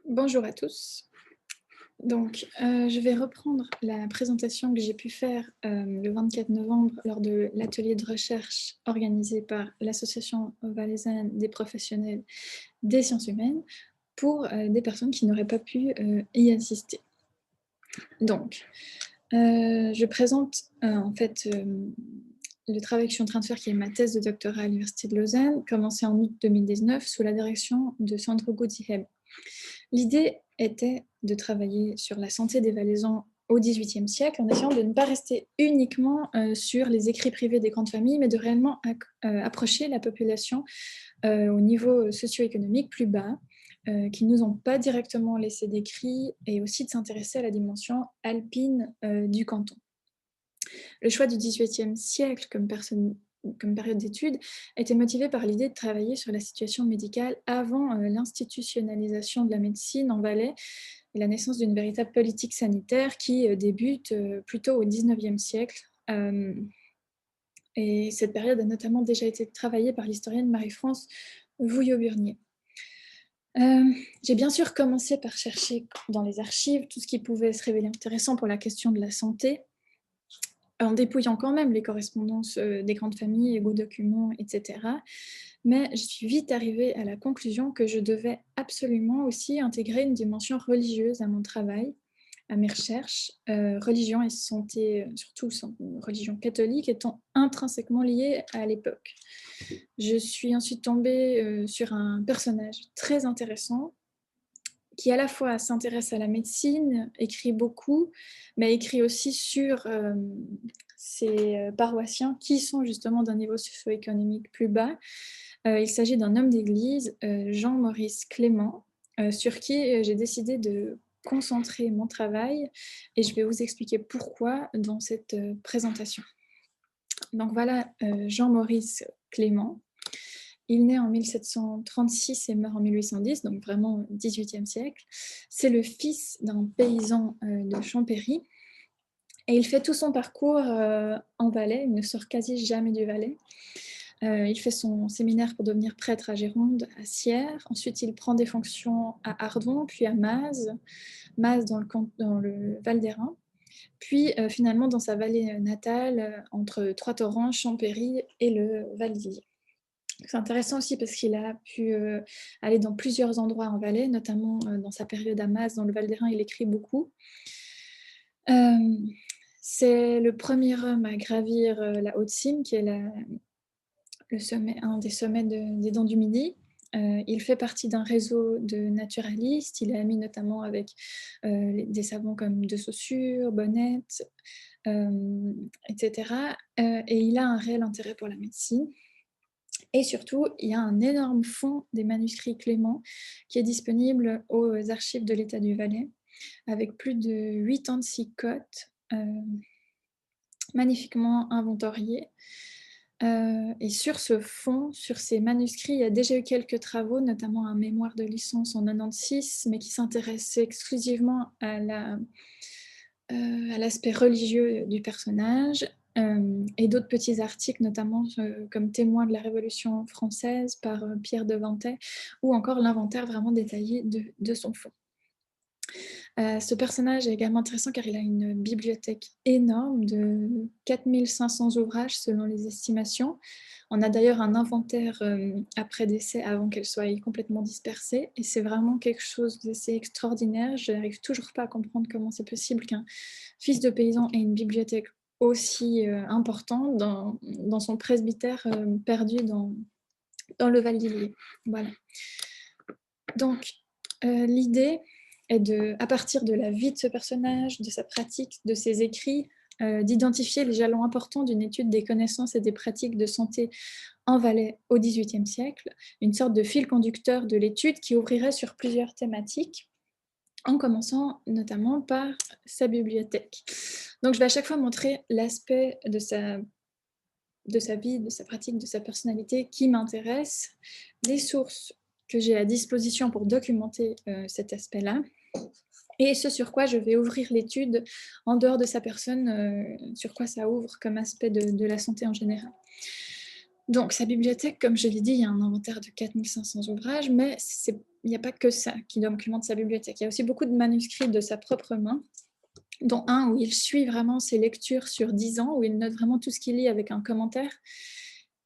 Bonjour à tous. Je vais reprendre la présentation que j'ai pu faire le 24 novembre lors de l'atelier de recherche organisé par l'Association valaisanne des professionnels des sciences humaines pour des personnes qui n'auraient pas pu y assister. Je présente le travail que je suis en train de faire, qui est ma thèse de doctorat à l'Université de Lausanne, commencée en août 2019 sous la direction de Sandro Guzzi-Heb. L'idée était de travailler sur la santé des Valaisans au XVIIIe siècle en essayant de ne pas rester uniquement sur les écrits privés des grandes familles, mais de réellement approcher la population au niveau socio-économique plus bas, qui ne nous ont pas directement laissé d'écrits, et aussi de s'intéresser à la dimension alpine du canton. Le choix du XVIIIe siècle comme période d'études était motivé par l'idée de travailler sur la situation médicale avant l'institutionnalisation de la médecine en Valais et la naissance d'une véritable politique sanitaire qui débute plutôt au XIXe siècle. Et cette période a notamment déjà été travaillée par l'historienne Marie-France Vouillot-Burnier. J'ai bien sûr commencé par chercher dans les archives tout ce qui pouvait se révéler intéressant pour la question de la santé, en dépouillant quand même les correspondances des grandes familles, égaux documents, etc. Mais je suis vite arrivée à la conclusion que je devais absolument aussi intégrer une dimension religieuse à mon travail, à mes recherches, religion et santé, surtout religion catholique, étant intrinsèquement liées à l'époque. Je suis ensuite tombée sur un personnage très intéressant qui à la fois s'intéresse à la médecine, écrit beaucoup, mais écrit aussi sur ses paroissiens qui sont justement d'un niveau socio-économique plus bas. Il s'agit d'un homme d'église, Jean-Maurice Clément, sur qui j'ai décidé de concentrer mon travail, et je vais vous expliquer pourquoi dans cette présentation. Donc voilà, Jean-Maurice Clément. Il naît en 1736 et meurt en 1810, donc vraiment 18e siècle. C'est le fils d'un paysan de Champéry, et il fait tout son parcours en Valais. Il ne sort quasi jamais du Valais. Il fait son séminaire pour devenir prêtre à Géronde, à Sierre. Ensuite, il prend des fonctions à Ardon, puis à Mazes dans le Val d'Airain. Puis finalement dans sa vallée natale, entre Trois-Torrents, Champéry et le Val d'Illier. C'est intéressant aussi parce qu'il a pu aller dans plusieurs endroits en Valais, notamment dans sa période à Mazes, dans le Val d'Airain, il écrit beaucoup. C'est le premier homme à gravir la Haute-Cime, qui est un des sommets des Dents du Midi. Il fait partie d'un réseau de naturalistes. Il est ami notamment avec des savants comme De Saussure, Bonnet, etc. Et il a un réel intérêt pour la médecine. Et surtout, il y a un énorme fonds des manuscrits Clément qui est disponible aux archives de l'État du Valais, avec plus de 86 cotes magnifiquement inventoriées. Et sur ce fonds, sur ces manuscrits, il y a déjà eu quelques travaux, notamment un mémoire de licence en 96, mais qui s'intéressait exclusivement à l'aspect religieux du personnage, et d'autres petits articles, notamment comme témoin de la Révolution française par Pierre de Vantais, ou encore l'inventaire vraiment détaillé de son fonds. Ce personnage est également intéressant car il a une bibliothèque énorme de 4500 ouvrages selon les estimations. On a d'ailleurs un inventaire après décès, avant qu'elle soit complètement dispersée, et c'est vraiment quelque chose d'assez extraordinaire. Je n'arrive toujours pas à comprendre comment c'est possible qu'un fils de paysan ait une bibliothèque aussi importante dans son presbytère perdu dans le Val d'Illier. Voilà. Donc, l'idée est à partir de la vie de ce personnage, de sa pratique, de ses écrits, d'identifier les jalons importants d'une étude des connaissances et des pratiques de santé en Valais au XVIIIe siècle, une sorte de fil conducteur de l'étude qui ouvrirait sur plusieurs thématiques, en commençant notamment par sa bibliothèque. Donc je vais à chaque fois montrer l'aspect de sa vie, de sa pratique, de sa personnalité qui m'intéresse, les sources que j'ai à disposition pour documenter cet aspect-là, et ce sur quoi je vais ouvrir l'étude en dehors de sa personne, sur quoi ça ouvre comme aspect de la santé en général. Donc sa bibliothèque, comme je l'ai dit, il y a un inventaire de 4 500 ouvrages, mais il n'y a pas que ça qui documente sa bibliothèque. Il y a aussi beaucoup de manuscrits de sa propre main, dont un où il suit vraiment ses lectures sur 10 ans, où il note vraiment tout ce qu'il lit avec un commentaire.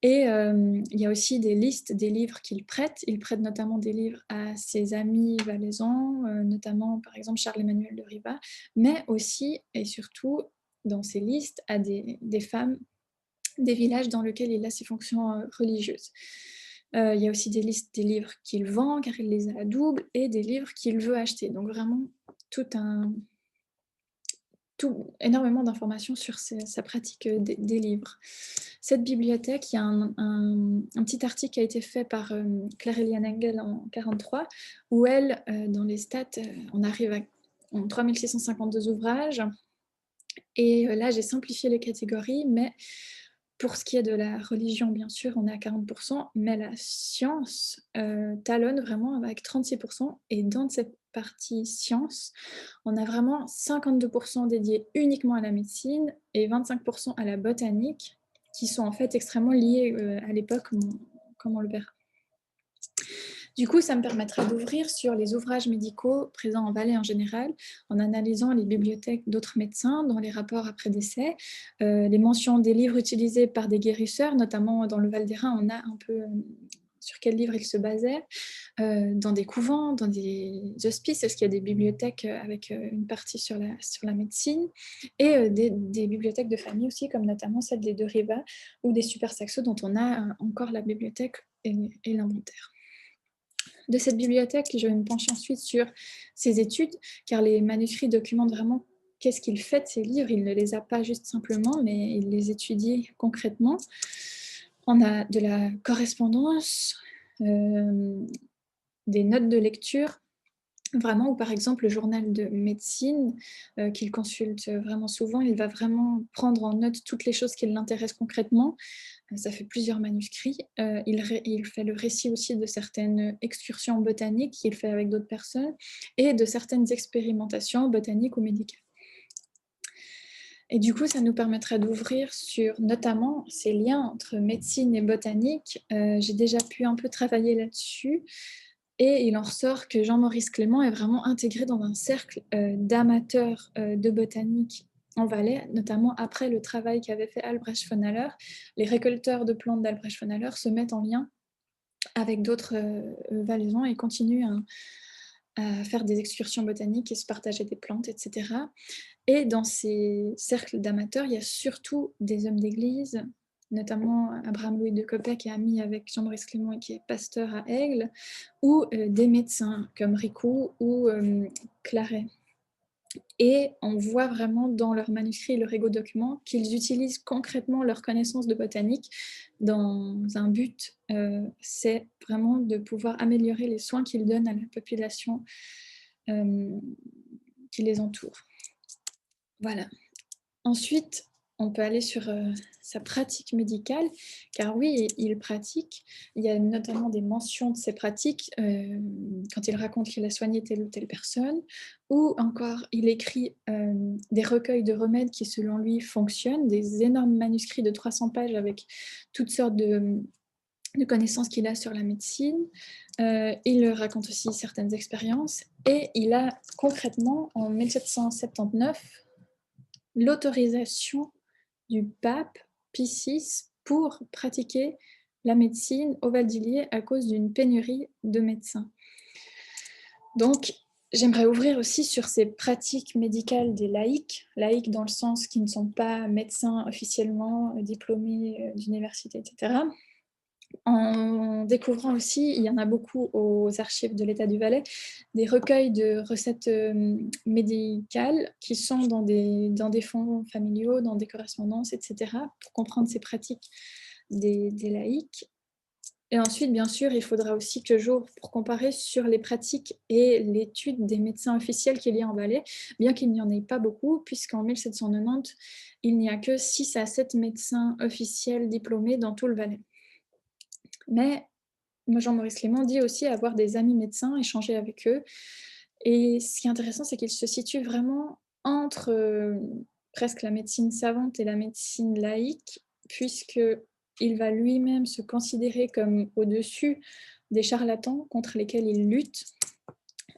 Et il y a aussi des listes des livres qu'il prête. Il prête notamment des livres à ses amis valaisans, notamment par exemple Charles-Emmanuel de Riva, mais aussi et surtout dans ses listes à des femmes des villages dans lesquels il a ses fonctions religieuses. Il y a aussi des listes des livres qu'il vend, car il les a à double, et des livres qu'il veut acheter. Donc vraiment, énormément d'informations sur sa pratique des livres. Cette bibliothèque, il y a un petit article qui a été fait par Claire-Eliane Engel en 1943, où elle, dans les stats, on arrive à 3652 ouvrages. Et là, j'ai simplifié les catégories, mais pour ce qui est de la religion, bien sûr, on est à 40%, mais la science talonne vraiment avec 36%. Et dans cette partie science, on a vraiment 52% dédiés uniquement à la médecine et 25% à la botanique, qui sont en fait extrêmement liés à l'époque, comme on le verra. Du coup, ça me permettra d'ouvrir sur les ouvrages médicaux présents en Valais en général, en analysant les bibliothèques d'autres médecins dans les rapports après décès, les mentions des livres utilisés par des guérisseurs, notamment dans le Val d'Airain, on a un peu sur quels livres ils se basaient, dans des couvents, dans des hospices, est-ce qu'il y a des bibliothèques avec une partie sur la médecine, et des bibliothèques de famille aussi, comme notamment celle des deux Riva, ou des Super Saxo, dont on a encore la bibliothèque et l'inventaire. De cette bibliothèque, je vais me pencher ensuite sur ses études, car les manuscrits documentent vraiment qu'est-ce qu'il fait de ces livres. Il ne les a pas juste simplement, mais il les étudie concrètement. On a de la correspondance, des notes de lecture, vraiment, ou par exemple le journal de médecine qu'il consulte vraiment souvent, il va vraiment prendre en note toutes les choses qui l'intéressent concrètement. Ça fait plusieurs manuscrits. Il fait le récit aussi de certaines excursions botaniques qu'il fait avec d'autres personnes et de certaines expérimentations botaniques ou médicales. Et du coup, ça nous permettrait d'ouvrir sur notamment ces liens entre médecine et botanique. J'ai déjà pu un peu travailler là-dessus. Et il en ressort que Jean-Maurice Clément est vraiment intégré dans un cercle d'amateurs de botanique en Valais, notamment après le travail qu'avait fait Albrecht von Haller. Les récolteurs de plantes d'Albrecht von Haller se mettent en lien avec d'autres valaisans et continuent à faire des excursions botaniques et se partager des plantes, etc. Et dans ces cercles d'amateurs, il y a surtout des hommes d'église, notamment Abraham-Louis de Coppet, qui est ami avec Jean-Maurice Clément et qui est pasteur à Aigle, ou des médecins comme Ricou ou Claret. Et on voit vraiment dans leurs manuscrits et leurs égaux documents qu'ils utilisent concrètement leur connaissance de botanique dans un but, c'est vraiment de pouvoir améliorer les soins qu'ils donnent à la population qui les entoure. Voilà. Ensuite, on peut aller sur sa pratique médicale, car oui, il pratique. Il y a notamment des mentions de ses pratiques quand il raconte qu'il a soigné telle ou telle personne, ou encore il écrit des recueils de remèdes qui, selon lui, fonctionnent, des énormes manuscrits de 300 pages avec toutes sortes de connaissances qu'il a sur la médecine. Il raconte aussi certaines expériences, et il a concrètement, en 1779, l'autorisation du pape Pie VI pour pratiquer la médecine au Val d'Illier à cause d'une pénurie de médecins. Donc, j'aimerais ouvrir aussi sur ces pratiques médicales des laïcs dans le sens qui ne sont pas médecins officiellement diplômés d'université, etc., en découvrant aussi, il y en a beaucoup aux archives de l'État du Valais, des recueils de recettes médicales qui sont dans des fonds familiaux, dans des correspondances, etc., pour comprendre ces pratiques des laïcs. Et ensuite, bien sûr, il faudra aussi que j'ouvre pour comparer sur les pratiques et l'étude des médecins officiels qu'il y a en Valais, bien qu'il n'y en ait pas beaucoup, puisqu'en 1790, il n'y a que 6 à 7 médecins officiels diplômés dans tout le Valais. Mais Jean-Maurice Clément dit aussi avoir des amis médecins, échanger avec eux. Et ce qui est intéressant, c'est qu'il se situe vraiment entre presque la médecine savante et la médecine laïque, puisque il va lui-même se considérer comme au-dessus des charlatans contre lesquels il lutte.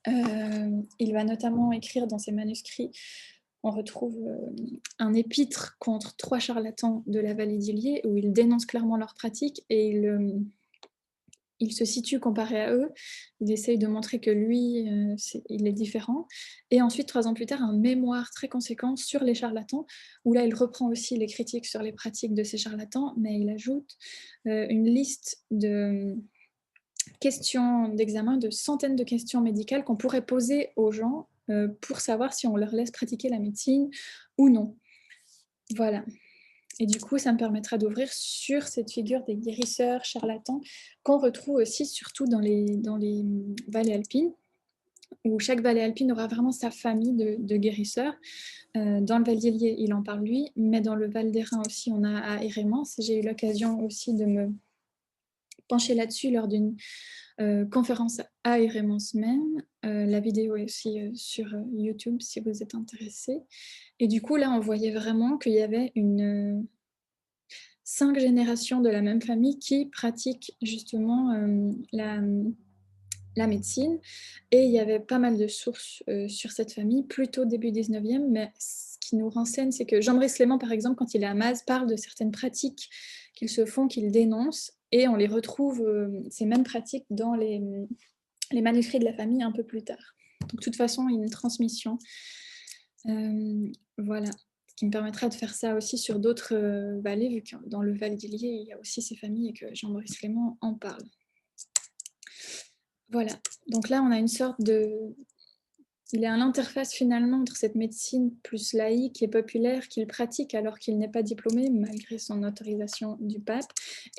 Il va notamment écrire dans ses manuscrits, on retrouve un épître contre 3 charlatans de la vallée d'Ilié, où il dénonce clairement leurs pratiques et il se situe comparé à eux. Il essaye de montrer que lui, il est différent. Et ensuite, 3 ans plus tard, un mémoire très conséquent sur les charlatans, où là, il reprend aussi les critiques sur les pratiques de ces charlatans, mais il ajoute une liste de questions d'examen, de centaines de questions médicales qu'on pourrait poser aux gens pour savoir si on leur laisse pratiquer la médecine ou non. Voilà. Et du coup, ça me permettra d'ouvrir sur cette figure des guérisseurs charlatans qu'on retrouve aussi surtout dans les vallées alpines, où chaque vallée alpine aura vraiment sa famille de guérisseurs. Dans le Val d'Illier, il en parle lui, mais dans le Val d'Airain aussi, on a à Hérémence. J'ai eu l'occasion aussi de me pencher là-dessus lors d'une conférence à Hérémence même. La vidéo est aussi sur YouTube si vous êtes intéressé. Et du coup, là, on voyait vraiment qu'il y avait 5 générations de la même famille qui pratiquent justement la médecine. Et il y avait pas mal de sources sur cette famille, plutôt début 19e, mais ce qui nous renseigne, c'est que Jean-Brice Clément, par exemple, quand il est à Maz, parle de certaines pratiques qu'ils se font, qu'ils dénoncent, et on les retrouve, ces mêmes pratiques, dans les manuscrits de la famille un peu plus tard. Donc, de toute façon, il y a une transmission. Voilà. Ce qui me permettra de faire ça aussi sur d'autres vallées, vu que dans le Val d'Illier, il y a aussi ces familles et que Jean-Brice Clément en parle. Voilà. Donc là, on a une sorte de... Il est à l'interface finalement entre cette médecine plus laïque et populaire qu'il pratique alors qu'il n'est pas diplômé, malgré son autorisation du pape,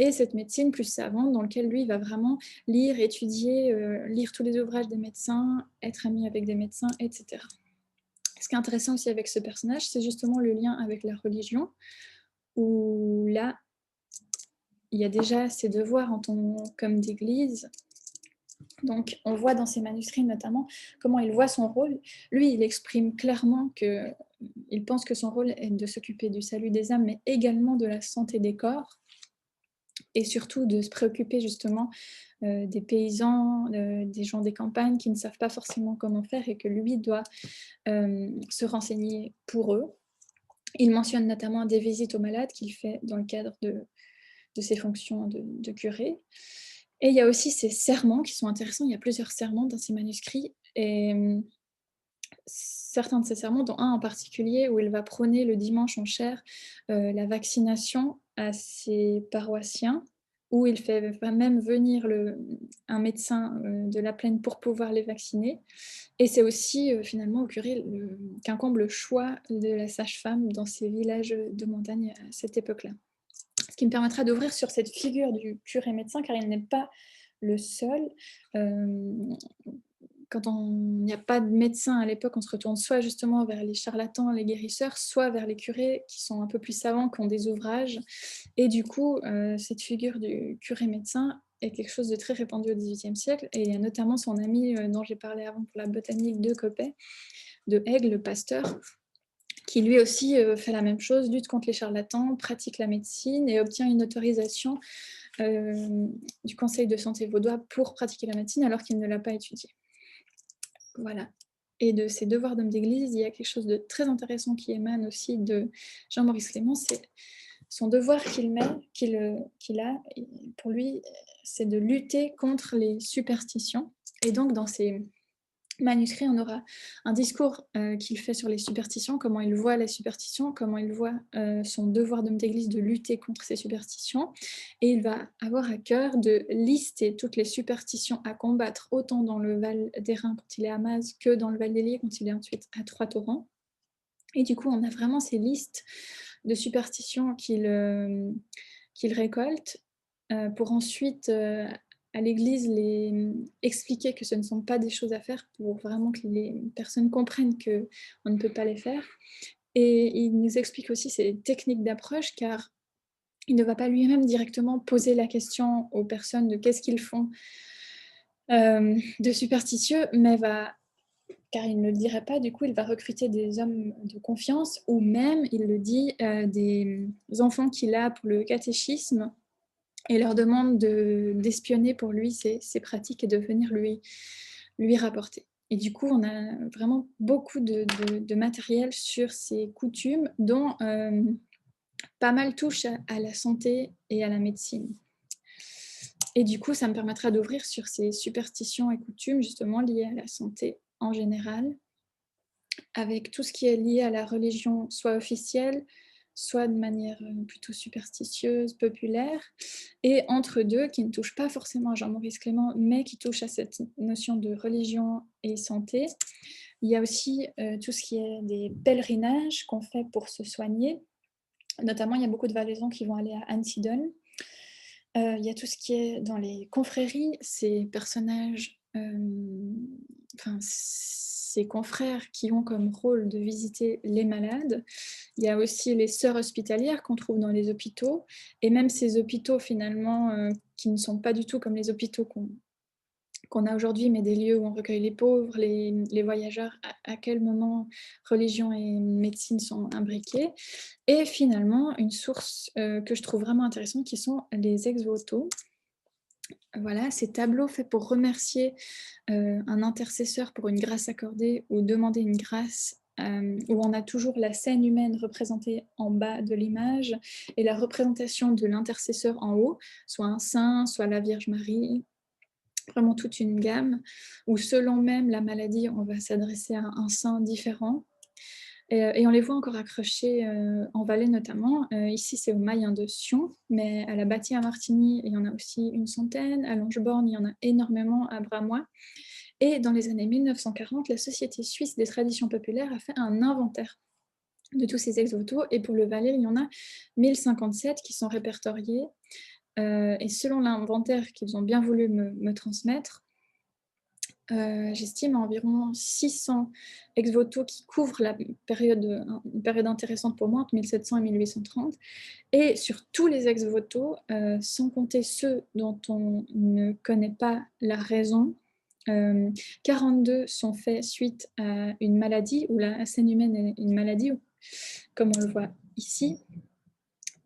et cette médecine plus savante dans laquelle lui va vraiment lire, étudier, lire tous les ouvrages des médecins, être ami avec des médecins, etc. Ce qui est intéressant aussi avec ce personnage, c'est justement le lien avec la religion, où là, il y a déjà ses devoirs en tant qu'homme d'église. Donc, on voit dans ses manuscrits notamment comment il voit son rôle. Lui, il exprime clairement qu'il pense que son rôle est de s'occuper du salut des âmes, mais également de la santé des corps, et surtout de se préoccuper justement des paysans, des gens des campagnes qui ne savent pas forcément comment faire et que lui doit se renseigner pour eux. Il mentionne notamment des visites aux malades qu'il fait dans le cadre de ses fonctions de curé. Et il y a aussi ces sermons qui sont intéressants. Il y a plusieurs sermons dans ces manuscrits. Et certains de ces sermons, dont un en particulier, où il va prôner le dimanche en chair la vaccination à ses paroissiens, où il fait même venir un médecin de la plaine pour pouvoir les vacciner. Et c'est aussi finalement au curé qu'incombe le choix de la sage-femme dans ces villages de montagne à cette époque-là. Ce qui me permettra d'ouvrir sur cette figure du curé médecin, car il n'est pas le seul. Quand il n'y a pas de médecin à l'époque, on se retourne soit justement vers les charlatans, les guérisseurs, soit vers les curés qui sont un peu plus savants, qui ont des ouvrages. Et du coup, cette figure du curé médecin est quelque chose de très répandu au XVIIIe siècle. Et il y a notamment son ami dont j'ai parlé avant pour la botanique de Coppet, de Aigle, le pasteur, qui lui aussi fait la même chose, lutte contre les charlatans, pratique la médecine et obtient une autorisation du Conseil de santé vaudois pour pratiquer la médecine alors qu'il ne l'a pas étudiée. Voilà. Et de ses devoirs d'homme d'église, il y a quelque chose de très intéressant qui émane aussi de Jean-Maurice Clément, c'est son devoir qu'il a, pour lui, c'est de lutter contre les superstitions. Et donc, dans ses manuscrit, on aura un discours qu'il fait sur les superstitions, comment il voit les superstitions, comment il voit son devoir d'homme d'église de lutter contre ces superstitions. Et il va avoir à cœur de lister toutes les superstitions à combattre, autant dans le Val d'Airain quand il est à Maz que dans le Val d'Hélier quand il est ensuite à Trois-Torrents. Et du coup, on a vraiment ces listes de superstitions qu'il récolte pour ensuite à l'Église expliquer que ce ne sont pas des choses à faire pour vraiment que les personnes comprennent qu'on ne peut pas les faire. Et il nous explique aussi ces techniques d'approche, car il ne va pas lui-même directement poser la question aux personnes de qu'est-ce qu'ils font de superstitieux, mais car il ne le dirait pas, du coup, il va recruter des hommes de confiance, ou même, il le dit, des enfants qu'il a pour le catéchisme, et leur demande d'espionner pour lui ces pratiques et de venir lui rapporter. Et du coup, on a vraiment beaucoup de matériel sur ces coutumes dont pas mal touchent à la santé et à la médecine. Et du coup, ça me permettra d'ouvrir sur ces superstitions et coutumes justement liées à la santé en général, avec tout ce qui est lié à la religion, soit officielle, soit de manière plutôt superstitieuse, populaire, et entre deux, qui ne touche pas forcément à Jean-Maurice Clément, mais qui touche à cette notion de religion et santé. Il y a aussi tout ce qui est des pèlerinages qu'on fait pour se soigner. Notamment, il y a beaucoup de valaisans qui vont aller à Ansidon. Il y a tout ce qui est dans les confréries, ces personnages, enfin, ces confrères qui ont comme rôle de visiter les malades. Il y a aussi les sœurs hospitalières qu'on trouve dans les hôpitaux, et même ces hôpitaux finalement qui ne sont pas du tout comme les hôpitaux qu'on a aujourd'hui, mais des lieux où on recueille les pauvres, les voyageurs, à quel moment religion et médecine sont imbriquées. Et finalement, une source que je trouve vraiment intéressante, qui sont les ex-voto. Voilà, ces tableaux faits pour remercier un intercesseur pour une grâce accordée ou demander une grâce, où on a toujours la scène humaine représentée en bas de l'image et la représentation de l'intercesseur en haut, soit un saint, soit la Vierge Marie, vraiment toute une gamme, où selon même la maladie, on va s'adresser à un saint différent. Et on les voit encore accrochés en Valais notamment. Ici, c'est au Mayen de Sion, mais à la Bâtie à Martigny, il y en a aussi une centaine. À Langeborn, il y en a énormément, à Bramois. Et dans les années 1940, la Société suisse des traditions populaires a fait un inventaire de tous ces ex-voto. Et pour le Valais, il y en a 1057 qui sont répertoriés. Et selon l'inventaire qu'ils ont bien voulu me transmettre, j'estime à environ 600 ex-voto qui couvrent une période intéressante pour moi, entre 1700 et 1830. Et sur tous les ex-voto, sans compter ceux dont on ne connaît pas la raison, 42 sont faits suite à une maladie, où la scène humaine est une maladie, comme on le voit ici,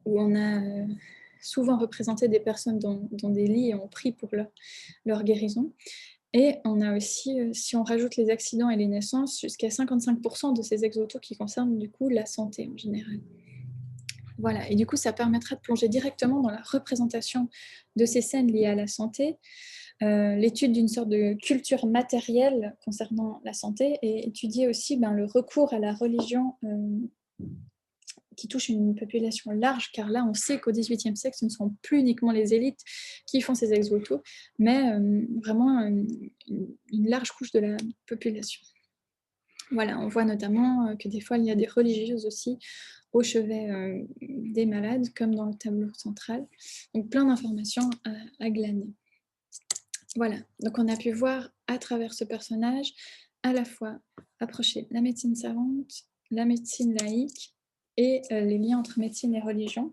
où on a souvent représenté des personnes dans des lits et on prie pour leur guérison. Et on a aussi, si on rajoute les accidents et les naissances, jusqu'à 55% de ces ex-voto qui concernent du coup la santé en général. Voilà, et du coup ça permettra de plonger directement dans la représentation de ces scènes liées à la santé, l'étude d'une sorte de culture matérielle concernant la santé, et étudier aussi le recours à la religion qui touche une population large, car là on sait qu'au XVIIIe siècle, ce ne sont plus uniquement les élites qui font ces ex-voto, mais vraiment une large couche de la population. Voilà, on voit notamment que des fois il y a des religieuses aussi au chevet des malades, comme dans le tableau central. Donc plein d'informations à glaner. Voilà, donc on a pu voir à travers ce personnage à la fois approcher la médecine savante, la médecine laïque et les liens entre médecine et religion.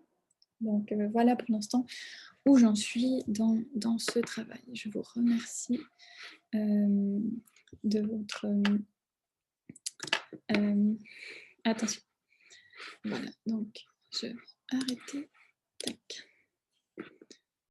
Donc voilà pour l'instant où j'en suis dans ce travail. Je vous remercie de votre attention. Voilà, donc je vais arrêter. Tac.